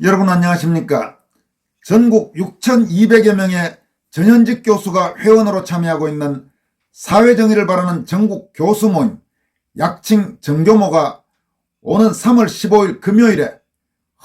여러분 안녕하십니까? 전국 6,200여 명의 전현직 교수가 회원으로 참여하고 있는 사회정의를 바라는 전국 교수 모임 약칭 정교모가 오는 3월 15일 금요일에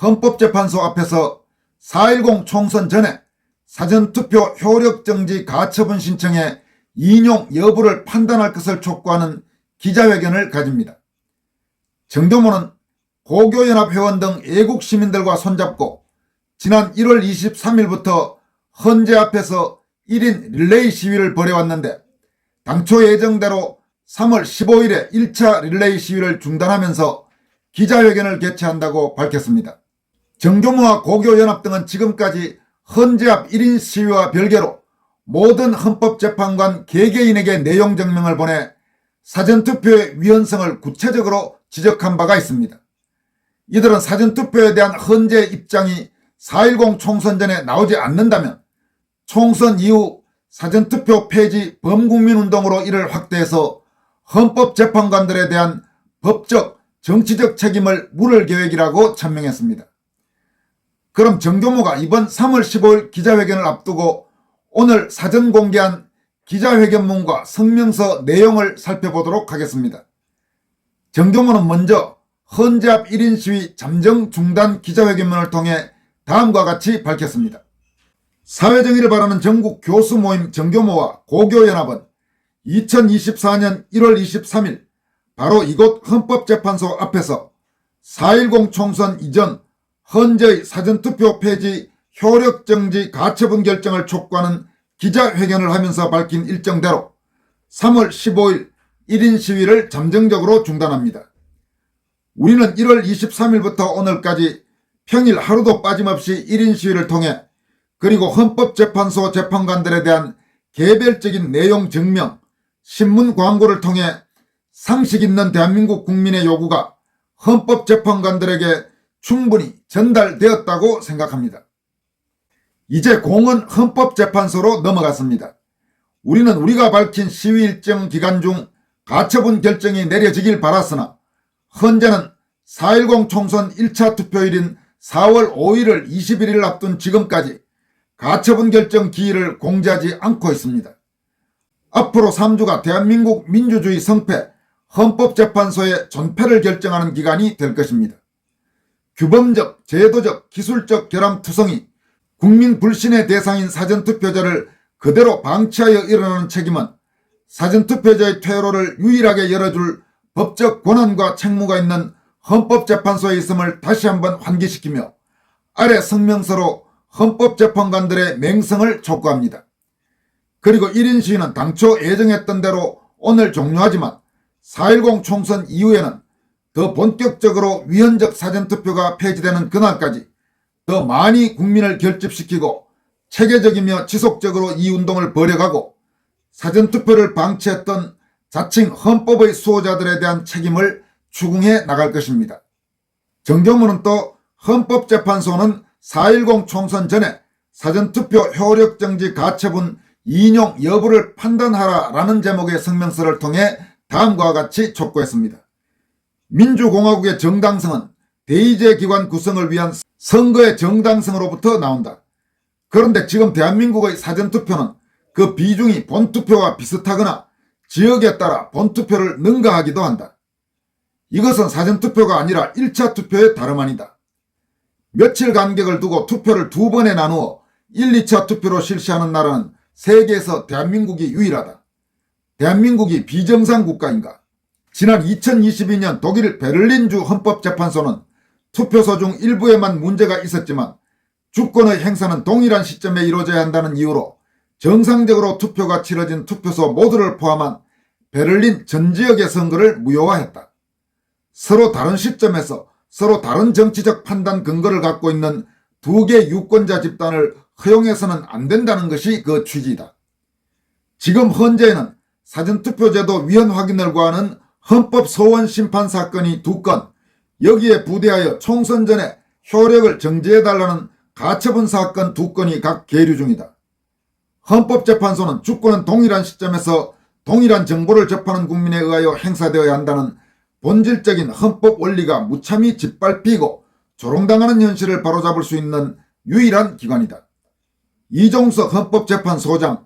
헌법재판소 앞에서 4.10 총선 전에 사전투표 효력정지 가처분 신청의 인용 여부를 판단할 것을 촉구하는 기자회견을 가집니다. 정교모는 고교연합회원 등 애국시민들과 손잡고 지난 1월 23일부터 헌재 앞에서 1인 릴레이 시위를 벌여왔는데 당초 예정대로 3월 15일에 1차 릴레이 시위를 중단하면서 기자회견을 개최한다고 밝혔습니다. 정교모와 고교연합 등은 지금까지 헌재 앞 1인 시위와 별개로 모든 헌법재판관 개개인에게 내용 증명을 보내 사전투표의 위헌성을 구체적으로 지적한 바가 있습니다. 이들은 사전투표에 대한 헌재의 입장이 4.10 총선 전에 나오지 않는다면 총선 이후 사전투표 폐지 범국민운동으로 이를 확대해서 헌법재판관들에 대한 법적, 정치적 책임을 물을 계획이라고 천명했습니다. 그럼 정교모가 이번 3월 15일 기자회견을 앞두고 오늘 사전 공개한 기자회견문과 성명서 내용을 살펴보도록 하겠습니다. 정교모는 먼저 헌재 앞 1인 시위 잠정 중단 기자회견문을 통해 다음과 같이 밝혔습니다. 사회정의를 바라는 전국 교수 모임 정교모와 고교연합은 2024년 1월 23일 바로 이곳 헌법재판소 앞에서 4.10 총선 이전 헌재의 사전투표 폐지 효력정지 가처분 결정을 촉구하는 기자회견을 하면서 밝힌 일정대로 3월 15일 1인 시위를 잠정적으로 중단합니다. 우리는 1월 23일부터 오늘까지 평일 하루도 빠짐없이 1인 시위를 통해 그리고 헌법재판소 재판관들에 대한 개별적인 내용 증명, 신문 광고를 통해 상식 있는 대한민국 국민의 요구가 헌법재판관들에게 충분히 전달되었다고 생각합니다. 이제 공은 헌법재판소로 넘어갔습니다. 우리는 우리가 밝힌 시위 일정 기간 중 가처분 결정이 내려지길 바랐으나 헌재는 4.10 총선 1차 투표일인 4월 5일을 21일 앞둔 지금까지 가처분 결정 기일을 공지하지 않고 있습니다. 앞으로 3주가 대한민국 민주주의 성패 헌법재판소의 존폐를 결정하는 기간이 될 것입니다. 규범적, 제도적, 기술적 결함투성이 국민 불신의 대상인 사전투표제를 그대로 방치하여 일어나는 책임은 사전투표제의 퇴로를 유일하게 열어줄 법적 권한과 책무가 있는 헌법재판소에 있음을 다시 한번 환기시키며 아래 성명서로 헌법재판관들의 맹성을 촉구합니다. 그리고 1인 시위는 당초 예정했던 대로 오늘 종료하지만 4.10 총선 이후에는 더 본격적으로 위헌적 사전투표가 폐지되는 그날까지 더 많이 국민을 결집시키고 체계적이며 지속적으로 이 운동을 벌여가고 사전투표를 방치했던 자칭 헌법의 수호자들에 대한 책임을 추궁해 나갈 것입니다. 정교모는 또 헌법재판소는 4.10 총선 전에 사전투표 효력정지 가처분 인용 여부를 판단하라라는 제목의 성명서를 통해 다음과 같이 촉구했습니다. 민주공화국의 정당성은 대의제기관 구성을 위한 선거의 정당성으로부터 나온다. 그런데 지금 대한민국의 사전투표는 그 비중이 본투표와 비슷하거나 지역에 따라 본투표를 능가하기도 한다. 이것은 사전투표가 아니라 1차 투표의 다름 아니다. 며칠 간격을 두고 투표를 2번에 나누어 1, 2차 투표로 실시하는 나라는 세계에서 대한민국이 유일하다. 대한민국이 비정상 국가인가? 지난 2022년 독일 베를린주 헌법재판소는 투표소 중 일부에만 문제가 있었지만 주권의 행사는 동일한 시점에 이루어져야 한다는 이유로 정상적으로 투표가 치러진 투표소 모두를 포함한 베를린 전 지역의 선거를 무효화했다. 서로 다른 시점에서 서로 다른 정치적 판단 근거를 갖고 있는 두 개 유권자 집단을 허용해서는 안 된다는 것이 그 취지이다. 지금 헌재에는 사전투표제도 위헌 확인을 구하는 헌법소원 심판 사건이 2건, 여기에 부대하여 총선 전에 효력을 정지해달라는 가처분 사건 2건이 각 계류 중이다. 헌법재판소는 주권은 동일한 시점에서 동일한 정보를 접하는 국민에 의하여 행사되어야 한다는 본질적인 헌법 원리가 무참히 짓밟히고 조롱당하는 현실을 바로잡을 수 있는 유일한 기관이다. 이종석 헌법재판소장,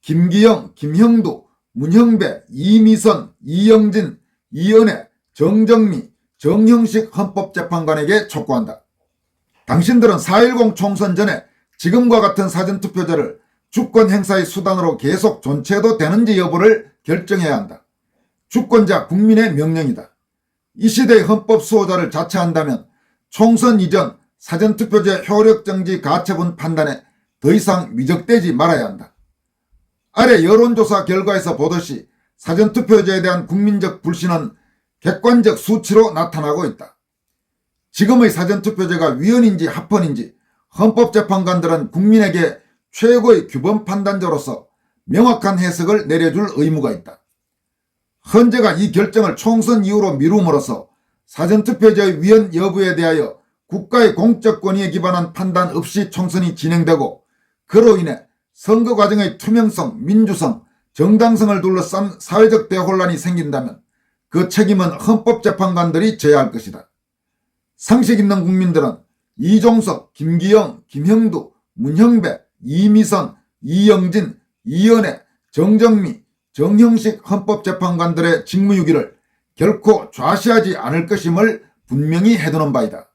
김기영, 김형두, 문형배, 이미선, 이영진, 이은혜, 정정미, 정형식 헌법재판관에게 촉구한다. 당신들은 4.10 총선 전에 지금과 같은 사전투표제를 주권 행사의 수단으로 계속 존치해도 되는지 여부를 결정해야 한다. 주권자 국민의 명령이다. 이 시대의 헌법 수호자를 자처한다면 총선 이전 사전투표제 효력정지 가처분 판단에 더 이상 위적되지 말아야 한다. 아래 여론조사 결과에서 보듯이 사전투표제에 대한 국민적 불신은 객관적 수치로 나타나고 있다. 지금의 사전투표제가 위헌인지 합헌인지 헌법재판관들은 국민에게 최고의 규범 판단자로서 명확한 해석을 내려줄 의무가 있다. 헌재가 이 결정을 총선 이후로 미룸으로써 사전투표제의 위헌 여부에 대하여 국가의 공적 권위에 기반한 판단 없이 총선이 진행되고 그로 인해 선거 과정의 투명성, 민주성, 정당성을 둘러싼 사회적 대혼란이 생긴다면 그 책임은 헌법재판관들이 져야 할 것이다. 상식 있는 국민들은 이종석, 김기영, 김형두, 문형배, 이미선, 이영진, 이은혜, 정정미, 정형식 헌법재판관들의 직무유기를 결코 좌시하지 않을 것임을 분명히 해두는 바이다.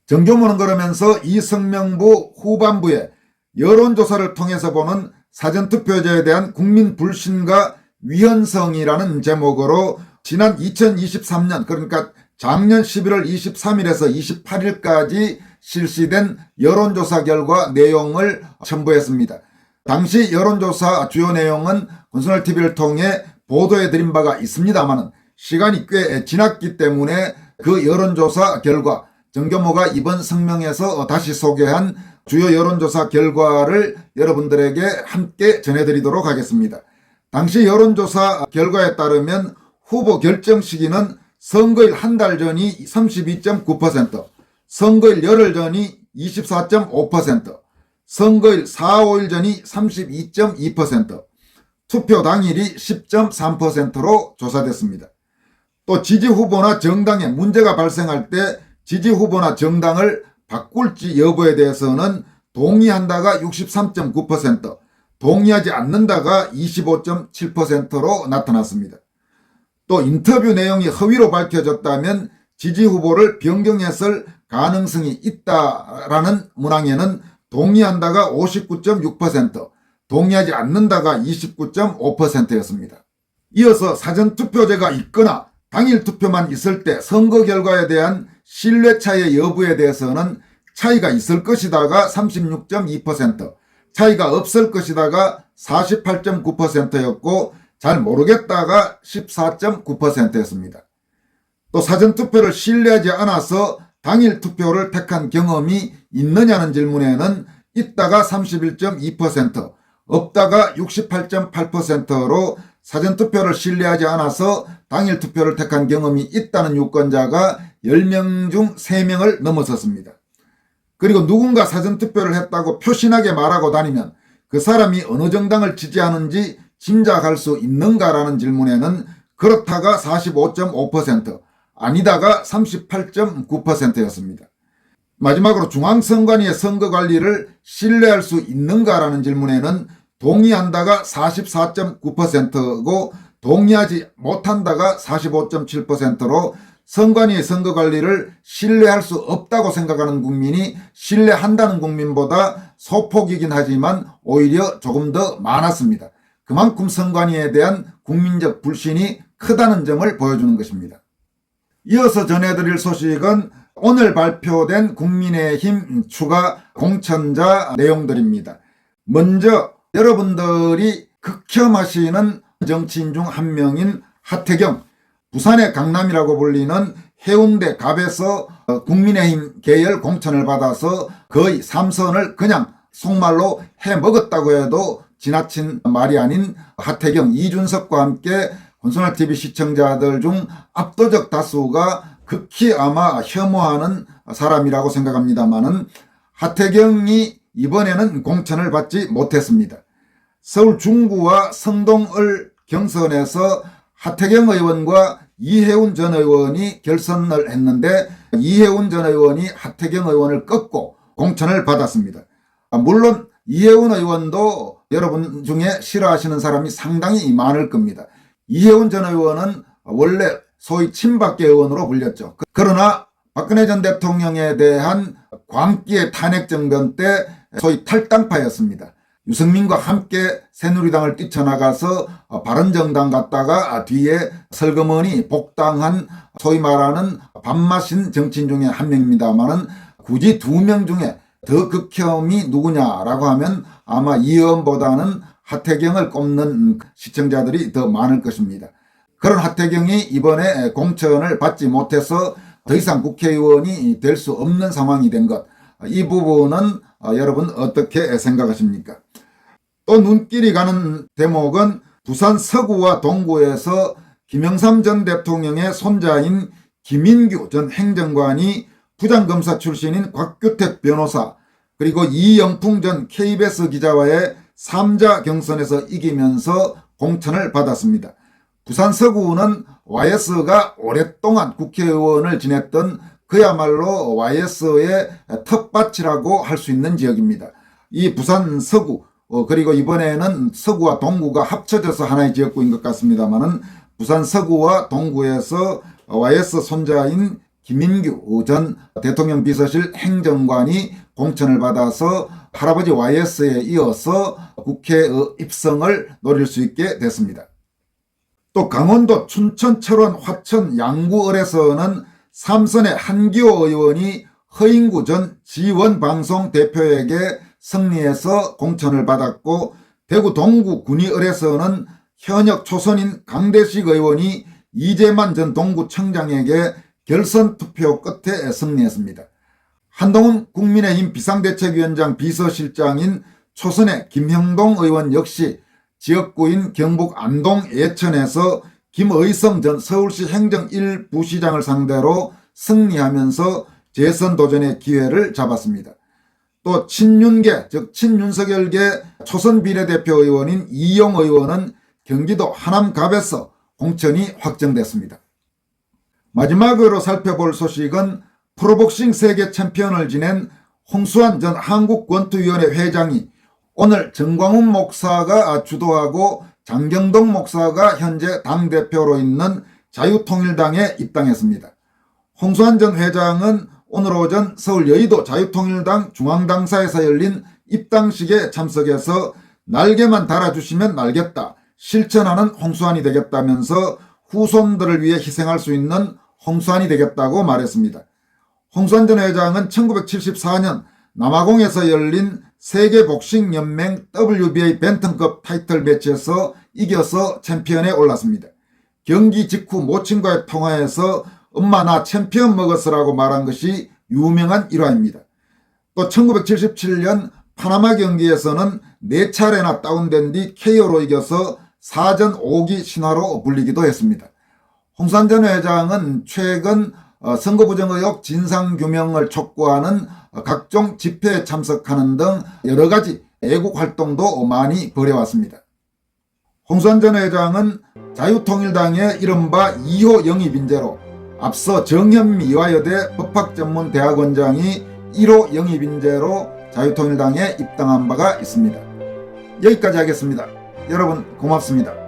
정교모는 그러면서 이 성명부 후반부에 여론조사를 통해서 보는 사전투표제에 대한 국민 불신과 위헌성이라는 제목으로 지난 2023년 그러니까 작년 11월 23일에서 28일까지 실시된 여론조사 결과 내용을 첨부했습니다. 당시 여론조사 주요 내용은 권순월TV를 통해 보도해드린 바가 있습니다만 시간이 꽤 지났기 때문에 그 여론조사 결과 정교모가 이번 성명에서 다시 소개한 주요 여론조사 결과를 여러분들에게 함께 전해드리도록 하겠습니다. 당시 여론조사 결과에 따르면 후보 결정 시기는 선거일 한 달 전이 32.9%, 선거일 열흘 전이 24.5%, 선거일 4, 5일 전이 32.2%, 투표 당일이 10.3%로 조사됐습니다. 또 지지 후보나 정당에 문제가 발생할 때 지지 후보나 정당을 바꿀지 여부에 대해서는 동의한다가 63.9%, 동의하지 않는다가 25.7%로 나타났습니다. 또 인터뷰 내용이 허위로 밝혀졌다면 지지 후보를 변경했을 가능성이 있다라는 문항에는 동의한다가 59.6%, 동의하지 않는다가 29.5%였습니다. 이어서 사전투표제가 있거나 당일 투표만 있을 때 선거 결과에 대한 신뢰차의 여부에 대해서는 차이가 있을 것이다가 36.2%, 차이가 없을 것이다가 48.9%였고 잘 모르겠다가 14.9%였습니다. 또 사전투표를 신뢰하지 않아서 당일 투표를 택한 경험이 있느냐는 질문에는 있다가 31.2%, 없다가 68.8%로 사전투표를 신뢰하지 않아서 당일 투표를 택한 경험이 있다는 유권자가 10명 중 3명을 넘어섰습니다. 그리고 누군가 사전투표를 했다고 표신하게 말하고 다니면 그 사람이 어느 정당을 지지하는지 짐작할 수 있는가라는 질문에는 그렇다가 45.5%, 아니다가 38.9%였습니다. 마지막으로 중앙선관위의 선거관리를 신뢰할 수 있는가라는 질문에는 동의한다가 44.9%고 동의하지 못한다가 45.7%로 선관위의 선거관리를 신뢰할 수 없다고 생각하는 국민이 신뢰한다는 국민보다 소폭이긴 하지만 오히려 조금 더 많았습니다. 그만큼 선관위에 대한 국민적 불신이 크다는 점을 보여주는 것입니다. 이어서 전해드릴 소식은 오늘 발표된 국민의힘 추가 공천자 내용들입니다. 먼저 여러분들이 극혐하시는 정치인 중 한 명인 하태경, 부산의 강남이라고 불리는 해운대 갑에서 국민의힘 계열 공천을 받아서 거의 3선을 그냥 속말로 해먹었다고 해도 지나친 말이 아닌 하태경, 이준석과 함께 권순월TV 시청자들 중 압도적 다수가 극히 아마 혐오하는 사람이라고 생각합니다만은 하태경이 이번에는 공천을 받지 못했습니다. 서울 중구와 성동을 경선에서 하태경 의원과 이해운 전 의원이 결선을 했는데 이해운 전 의원이 하태경 의원을 꺾고 공천을 받았습니다. 물론 이해운 의원도 여러분 중에 싫어하시는 사람이 상당히 많을 겁니다. 이해운 전 의원은 원래 소위 친박계 의원으로 불렸죠. 그러나 박근혜 전 대통령에 대한 광기의 탄핵정변 때 소위 탈당파였습니다. 유승민과 함께 새누리당을 뛰쳐나가서 바른정당 갔다가 뒤에 설거머니 복당한 소위 말하는 밥맛인 정치인 중에 한 명입니다만은 굳이 두 명 중에 더 극혐이 누구냐라고 하면 아마 이 의원보다는 하태경을 꼽는 시청자들이 더 많을 것입니다. 그런 하태경이 이번에 공천을 받지 못해서 더 이상 국회의원이 될 수 없는 상황이 된 것, 이 부분은 여러분 어떻게 생각하십니까? 또 눈길이 가는 대목은 부산 서구와 동구에서 김영삼 전 대통령의 손자인 김인규 전 행정관이 부장검사 출신인 곽규택 변호사 그리고 이영풍 전 KBS 기자와의 3자 경선에서 이기면서 공천을 받았습니다. 부산 서구는 YS가 오랫동안 국회의원을 지냈던 그야말로 YS의 텃밭이라고 할 수 있는 지역입니다. 이 부산 서구 그리고 이번에는 서구와 동구가 합쳐져서 하나의 지역구인 것 같습니다만은 부산 서구와 동구에서 YS 손자인 김인규 전 대통령 비서실 행정관이 공천을 받아서 할아버지 YS에 이어서 국회의 입성을 노릴 수 있게 됐습니다. 또 강원도 춘천, 철원, 화천, 양구을에서는 삼선의 한기호 의원이 허인구 전 지원방송 대표에게 승리해서 공천을 받았고 대구 동구 군위을에서는 현역 초선인 강대식 의원이 이재만 전 동구청장에게 결선 투표 끝에 승리했습니다. 한동훈 국민의힘 비상대책위원장 비서실장인 초선의 김형동 의원 역시 지역구인 경북 안동 예천에서 김의성 전 서울시 행정 1부시장을 상대로 승리하면서 재선 도전의 기회를 잡았습니다. 또 친윤계 즉 친윤석열계 초선 비례대표 의원인 이용 의원은 경기도 하남갑에서 공천이 확정됐습니다. 마지막으로 살펴볼 소식은 프로복싱 세계 챔피언을 지낸 홍수환 전 한국권투위원회 회장이 오늘 정광훈 목사가 주도하고 장경동 목사가 현재 당대표로 있는 자유통일당에 입당했습니다. 홍수환 전 회장은 오늘 오전 서울 여의도 자유통일당 중앙당사에서 열린 입당식에 참석해서 날개만 달아주시면 날겠다, 실천하는 홍수환이 되겠다면서 후손들을 위해 희생할 수 있는 홍수환이 되겠다고 말했습니다. 홍수환 전 회장은 1974년 남아공에서 열린 세계복싱연맹 WBA 벤턴급 타이틀 매치에서 이겨서 챔피언에 올랐습니다. 경기 직후 모친과의 통화에서 엄마 나 챔피언 먹었으라고 말한 것이 유명한 일화입니다. 또 1977년 파나마 경기에서는 4차례나 다운된 뒤 KO로 이겨서 사전 5기 신화로 불리기도 했습니다. 홍수환 전 회장은 최근 선거부정 의혹 진상규명을 촉구하는 각종 집회에 참석하는 등 여러가지 애국활동도 많이 벌여왔습니다. 홍수환 전 회장은 자유통일당의 이른바 2호 영입인재로 앞서 정현미화여대 법학전문대학원장이 1호 영입인재로 자유통일당에 입당한 바가 있습니다. 여기까지 하겠습니다. 여러분 고맙습니다.